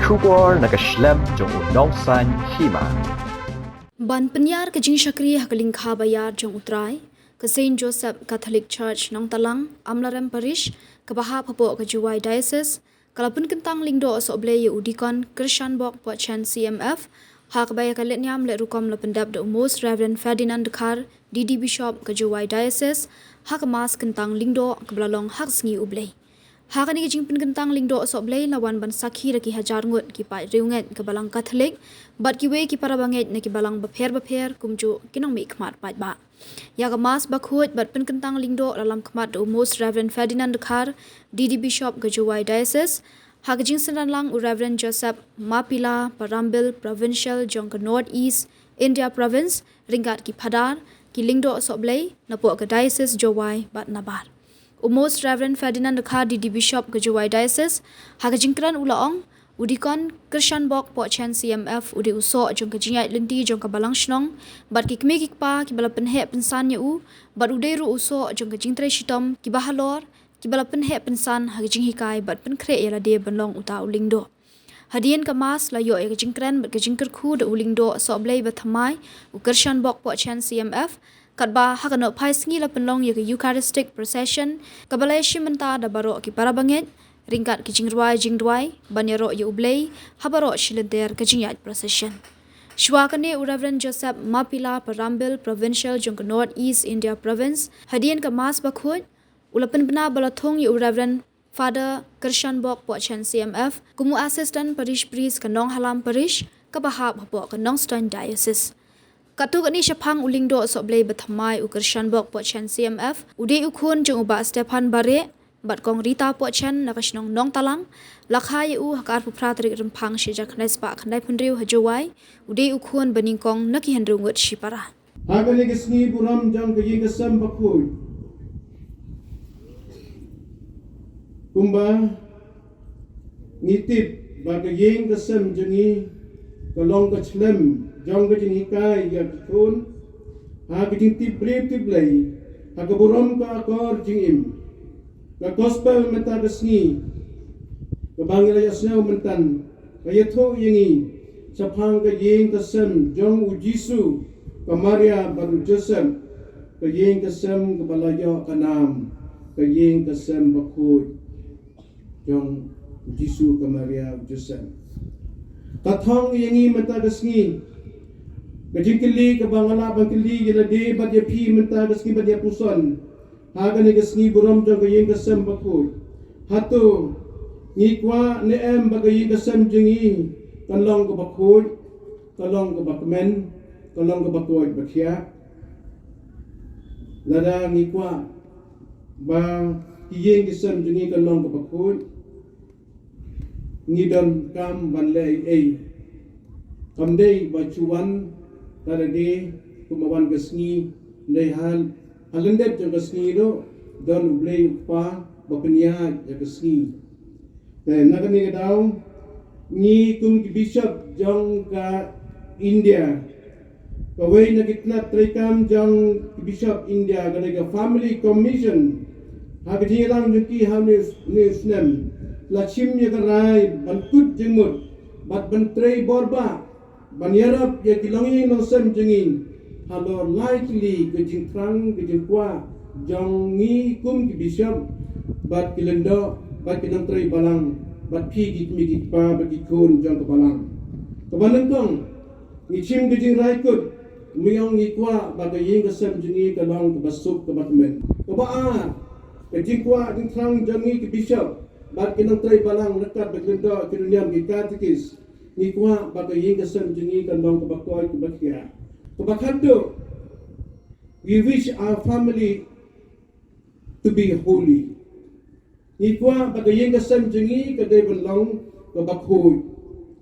Shubor nakaslem jong unongsan hima. Ban penyar ke Jing Syakri hakaling kha bayar jong utrai ke Saint Joseph Catholic Church Nong Talang Amlarem Parish ke Baha Papo ke Juwai Diocese kalapun kentang lingdo sok ble ye udikon Christian Bok po Chan CMF hak baya kalet nyam le rukom le pendap de Most Reverend Ferdinand Khar DD Bishop ke Juwai Diocese hak mas kentang lingdo ke belalong hak sengi ublei. Hakani ke jingpin kentang lingdo sok blai lawan ban sakhi raki hajar ngut ki pai riunget ke balang Catholic bat ki we ki para banget ne ki balang bapher kumju kinong mi khmat pai ba ya ga mas bakhut bat pin kentang lingdo dalam khmat do Most Reverend Ferdinand Khar DD Bishop ke Juwai Diocese hak jing sendan lang Reverend Joseph Mapila Parambil Provincial jong ke North East India Province ringkat ki phadar ki lingdo sok blai na po ke Diocese Juwai bat nabar Most Reverend Ferdinand Khar DD Bishop ke Juwai Diocese hak jingkran ulaong udikon Christian Bok po Chan CMF udi uso jong ke jingai lenti jong ke balang shnong bat ki kme ki pa ki bala penhe pensan ye u bat udai ru uso jong ke jingtre shitom ki bahalor ki bala penhe pensan hak jing hikai bat pen kre yala de banlong uta ulingdo hadian ke mas la yo ke jingkran bat ke jingker khu de ulingdo so blai bathamai u Christian Bok po Chan CMF katba hakano pai singi la penlong ye ke Eucharistic procession kabalai shimenta da baro ki para banget ringkat ki jingdwai banyaro ye ublei habaro shilenter ke jingyat procession shwakane Reverend Joseph Mapila Parambil Provincial jong North East India Province hadian ke mas bakhut ulapen bena balathong ye Reverend Father Christian Bok po Chan CMF kumu assistant parish priest ke Nong Halam parish ke Bahab po ke Nongstown Diocese Katuk ni syapang ulingdo sok blai bathamai u Christian Bok po Chan CMF ude ukhun jong uba Stefan Bare bat kong Rita po Chan nakasnong Nong Talang lakhai u hakar pupratrik rempang shija khnai spa khnai phunriu hajuwai ude ukhun baningkong naki hendrungut shipara Hagani gesni buram jang ke ying kesam bakui kumba ngitip ba ke ying kesam jengi kalong ke chlem jong ke jing hikai ya kun ha ke jing tip lay ha ke buram ka akor jing im ka gospel meta gesni ke bangil ya snau mentan ka yatho yingi sapang ke ying kesam jong u Jisu ke Maria baru Joseph ke ying kesam ke balayo kanam ke ying kesam bakut jong Jisu ke Maria Joseph kathong yangi meta gesni Kajingkili kabangala bangkili yelade badya pi menta gesni badya puson hagani gesni buram jong kayeng kesem bakut hatu ngikwa neem bagayeng kesem jengi kalong ke bakut kalong ke bakmen kalong ke bakut bakhya lada ngikwa ba kiyeng kesem jengi kalong ke bakut ngidon kam banlay ay kamday bacuan tarade kumawan gesni ndai hal halendet jong gesni do don ublei pa bapenya ya gesni te nagani daw ni kum ki bishop jong ka India kawai nagitna trekam jong ki bishop India ga family commission hagdi lang yuki hamis nem lachim ya garai bankut jengmut bat bantrei borba banyarap ya kilongi no sem jengin halo likely gejing krang gejing kwa jongi kum ki bishop bat kilendo bat kinang trei balang bat pi git mi git pa bat kun jong ke balang kabalang kong ngichim gejing raikut miyong ngikwa bagaying ke sem jengi kalong ke basuk ke batmen kabaa gejing kwa gejing krang jongi ki bishop bat kinang trei balang dekat bat kilendo kirunyam ki katekis ngikwa bagaying kesem jengi kandong kebakoy kebakia kebakado we wish our family to be holy ngikwa bagaying kesem jengi kadai belong kebakoy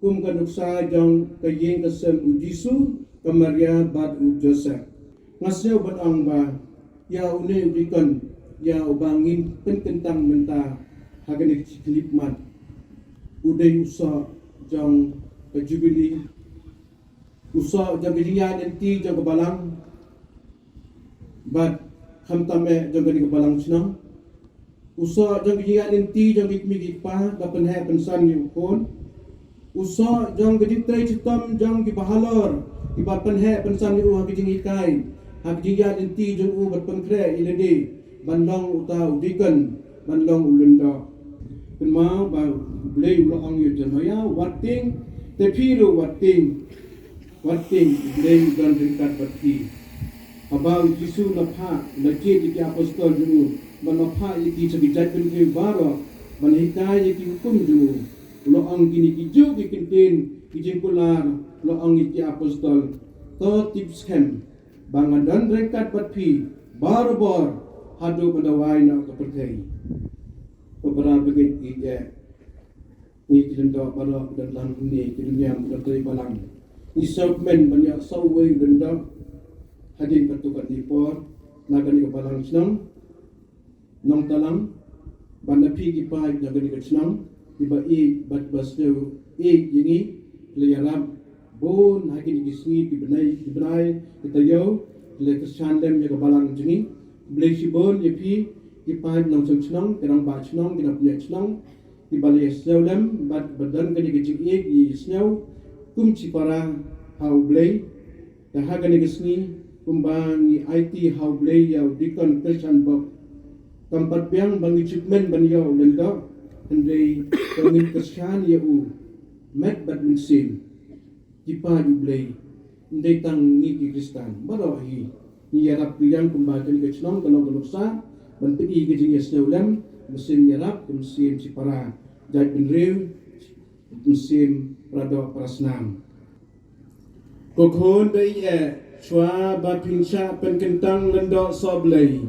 kum kanuksa jong kaying kesem u Jisu ke Maria bat u Joseph ngasyo bat ang ba ya une dikon ya ubangin penkentang menta hagani klipmat uday usa jong ke Jubilee usa jong kejingan enti jong ke balang bat khamtame jong ke balang snang usa jong kejingan enti jong ikmi pa kapen he pensan yu kon Usa jong gejitrai citam jong ki bahalor ki batpan he pensan yu ha kijing ikai ha kijing ya denti jong u batpan kre ilede bandong uta udikan bandong ulunda kenma ba blei ulo ang yu janaya wating te piru wating blei dan ringkat bati abau Yesu na pha na ke di apostol ju ban na pha ki sabijat pen ke baro ban hikai ki hukum ju lo ang kini ki ju ki kintin ki jingkular lo ang ki apostol to tips kem bang dan ringkat bati baro hadu badawai na ka pertai beberapa begit ije ni kilendo baro dan lan ni kilendam dan tei balang ni submen banyak sawai denda hadin katukat ni por nagani ka balang snang nong talang banapi ki pai nagani ka snang iba bat baseu yingi leyaram bon hakin ki sngi ki benai kita yo le kesandem jaga balang jingi blesi bon yepi ki pai nong snang kerang ba snang kina punya snang di balai snawlem bat badan kani ki jingi ki snaw kum ci para hau blei da hagani ki sngi kumbangi IT hau blei yau dikon Christian Bob tempat biang bangi chipmen ban yau lenda andai bangin Christian yau met bat minsim jipa ju blei ndai tang ni ki Kristan barahi ni yarap yang kumbakan ke chnong kalau sa ban pedi ke jing yesnolem musim yarap musim sipara jai benrew musim rado prasnam kokon dai chwa ba pinsha pen kentang lendo soblei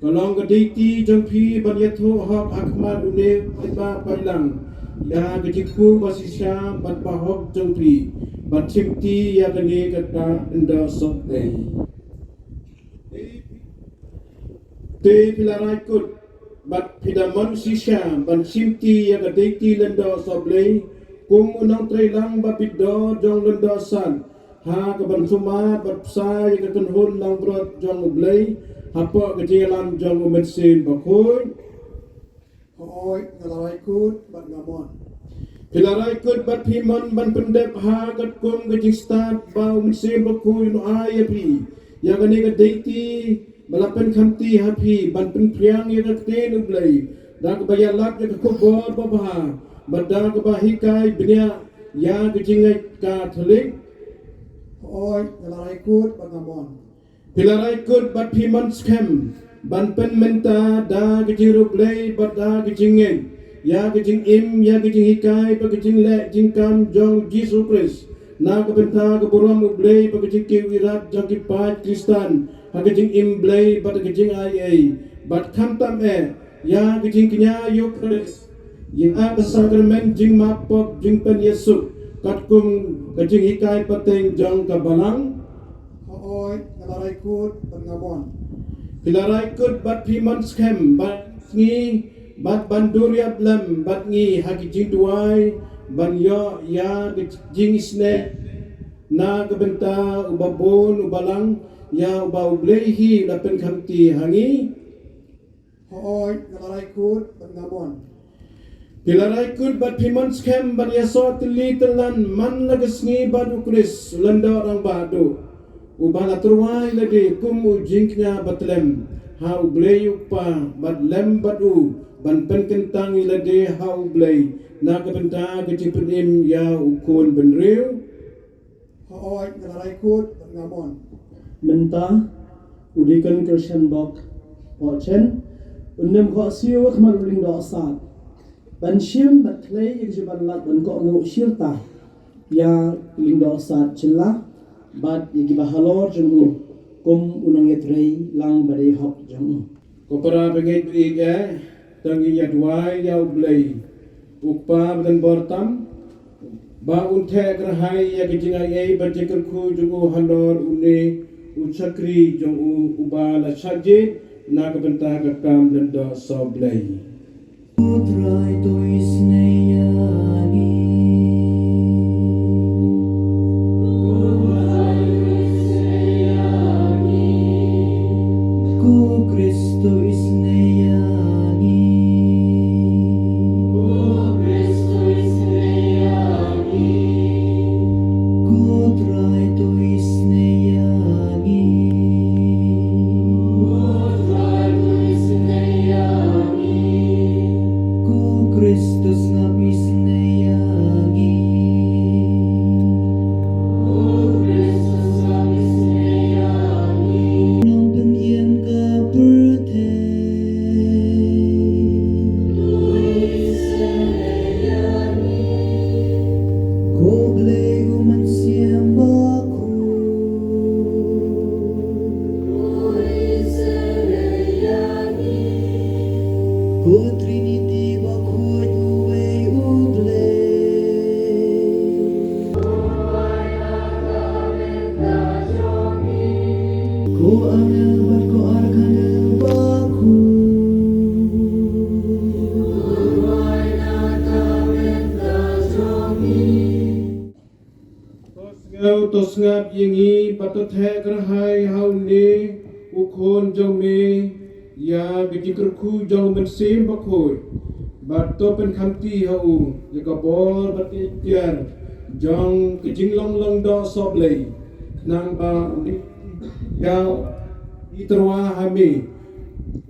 kalong gaditi jongpi ban yathu hok akmat une ba pailang ya gejikku basisya bat bahok jongpi bat chimti ya gane kata endo soblei te pilarai kut bat pidamon sisya ban chimti ya gaditi lendo soblei kum unang trailang ba piddo jong lendo san ha kaban suma bat sai ka kanhon lang brot jong blei hapa kejelan jong umetsin bakoy Hoy ngalarai kut bat ngamon pilarai kut bat pimon ban pendep ha kat kum gejing start ba umetsin bakoy no ayapi ya gane ka deiti balapen khamti hapi ban pen priang ya ka ten ublei da ka bayalat ya ka kubor babha badda ka bahikai benya ya gejing ka thalik Hoy ngalarai kut bat ngamon pilarai kut bat piman scam ban pen menta da gejiruk lei bat da gejingen ya gejing im ya gejing hikai ba gejing le jingkam jong Jesus Christ na ka benta ka buram ublei ba gejing ki wirat jong ki pat Kristan ha gejing im blei bat gejing ai bat khamtam ya gejing knya yu Christ yang a sakramen jing mapok jing pen Yesus katkum gejing hikai pateng jong ka balang Hoy ngalarai kut bat ngamon pilarai kut bat piman scam bat ngi bat banduriat lem bat ngi haki jing duai ban yo ya jing isne na kabenta ubabon ubalang ya uba ublehi dapen khamti hangi Hoy ngalarai kut bat ngamon pilarai kut bat piman scam bat yaso tili telan man lagas ngi badu kris lenda orang badu ubala turwai lede kum ujingnya batlem ha ublei upa bat lem badu ban pen kentang lede ha ublei na ka benta ke cipenim ya ukun benrew Hoy ngalarai kut bat ngamon Menta udikan Christian Bob Pochen unem kho siu khman uling do sat ban shim bat klei ikjiban lat ban ko ngu shirta ya uling do sat chilla bat yagi bahalor jemu kum unang yetrei lang badai hok jemu kopara bengai briga tangi ya duai ya ublei ukpa badan bortam ba unthe grahai ya kijingai ei bajekar khu jugu halor une uchakri jong ubala saje na ka benta ka kam lendo soblei utrai to isneyani Cristo isneyani angel bat ko arkane baku. Tos ngap yengi patot he kerhai hauni ukon jong me ya bikin ku jong men sim bakoi bat to pen khamti hau ya ka bor bat tiar jong kijing long long do sob lei nang ba ni ya itrwa hami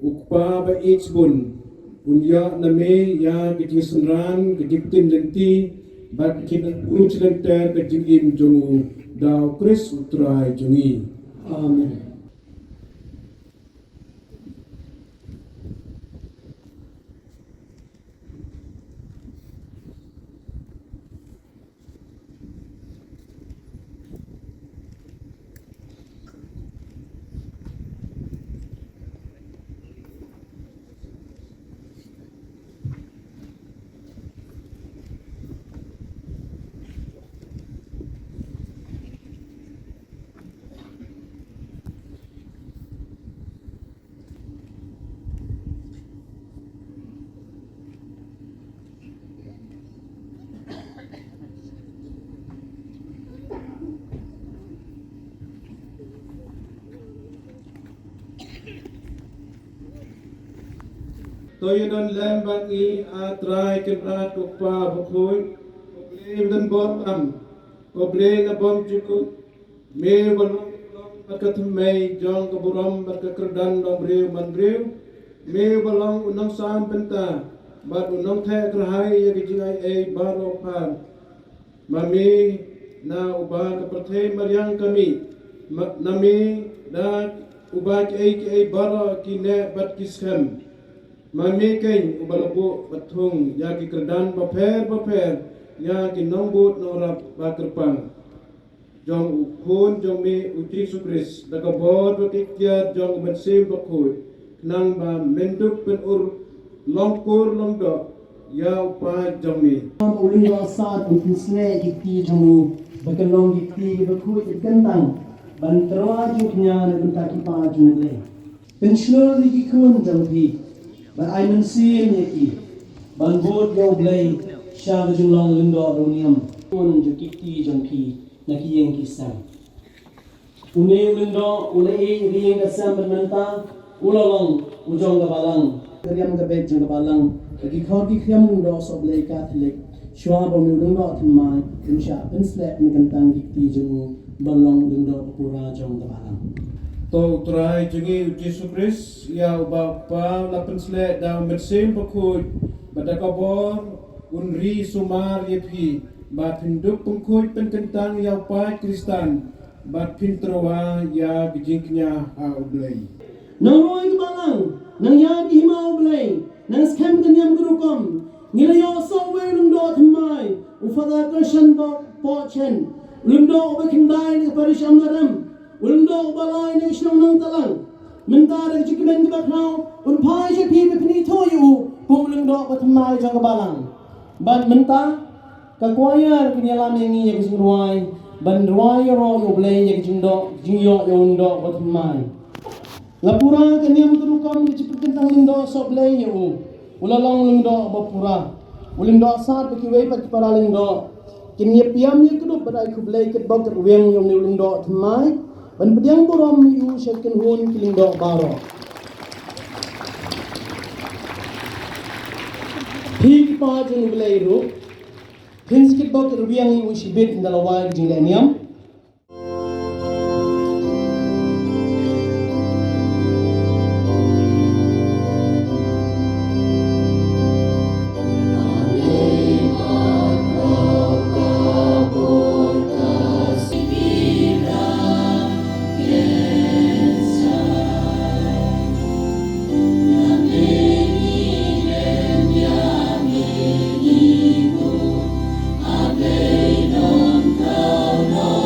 ukpa ba ichbun punya name ya kijing sunran kijing tin lenti bat kita urus lenter kijing im jongu dau Kris utrai jongi. Amen. Toyunan lembang i atrai kenrat ukpa bakoi koble dan botam koble na bom cukup me balong berkat mei jong keburam berkat kerdan dong breu man breu me balong unang sam penta bat unang the kerhai ya kijingai e baro pan mami na ubah ke perthe maryang kami nami da ubah ke baro kine bat kisem Mami kain ubalabu batung ya ki kerdan baper ya ki nombut norap bakerpang jong ukun jong mi uti sukris daga bod batikya jong mensim bakui nang ba menduk pen longkur longdo ya upa jong mi Uling do asad utin sne kiti jongu bakalong kiti baku ikentang ban terwa juknya ne bentaki pa jungle pensional lagi kun jampi ban ai mensim yaki ban bot yo blai sha junglong lindo doniam kun jukiti jampi naki yang kisang une lindo ule e rieng kasam bermenta ulalong ujong gabalang kariam gabet jong gabalang lagi khot ki khiam lindo so blai catholic shwa bom lindo thmai kun sha pen slap ni kantang kiti jong balong lindo pura jong gabalang to try jengi Yesus Kristus ya bapa lapen sle daw medsim bakut badakabor unri sumar yepi bat hinduk pengkut penkentang ya pa Kristan bat pintrowa ya bijingnya aublay nang roy gabalang nang ya ki himau blai nang skam kanyam gurukom ngilayo so we lindo thmai ufada kashan po chen lindo obakindai ni parisham naram Ulindo balai ni isnong nang talang mentara jikimen baknau un pai je pi pini toyu ulindo batmai jang balang ban menta kakwaya kinyalam yengi ye kisruai ban ruai ro yo blei ye kindo jingyo yo undo batmai lapura kanyam turukam ni cipitin tang lindo so blei yo ulalong lindo bapura ulindo sat bekiwei pat para lindo kinyep yam ye kudu badai ku blei ket bok weng yo ni ulindo thmai ban pediang borom yu shaken hun kilindo baro Pig pa jeng belai ru Pinskit bok rubiang yu shibit ndalawai jeng leniam No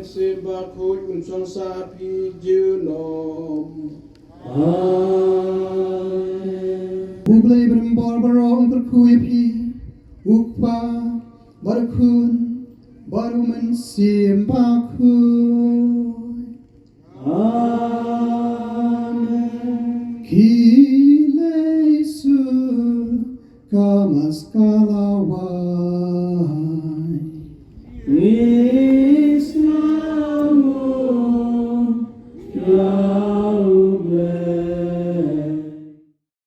sembah khôi unsong sapi junom. Ublay berembor barong terkuy pi ukpa barkun baru mensimbakun. Amen. Kilesu kamas kalawai.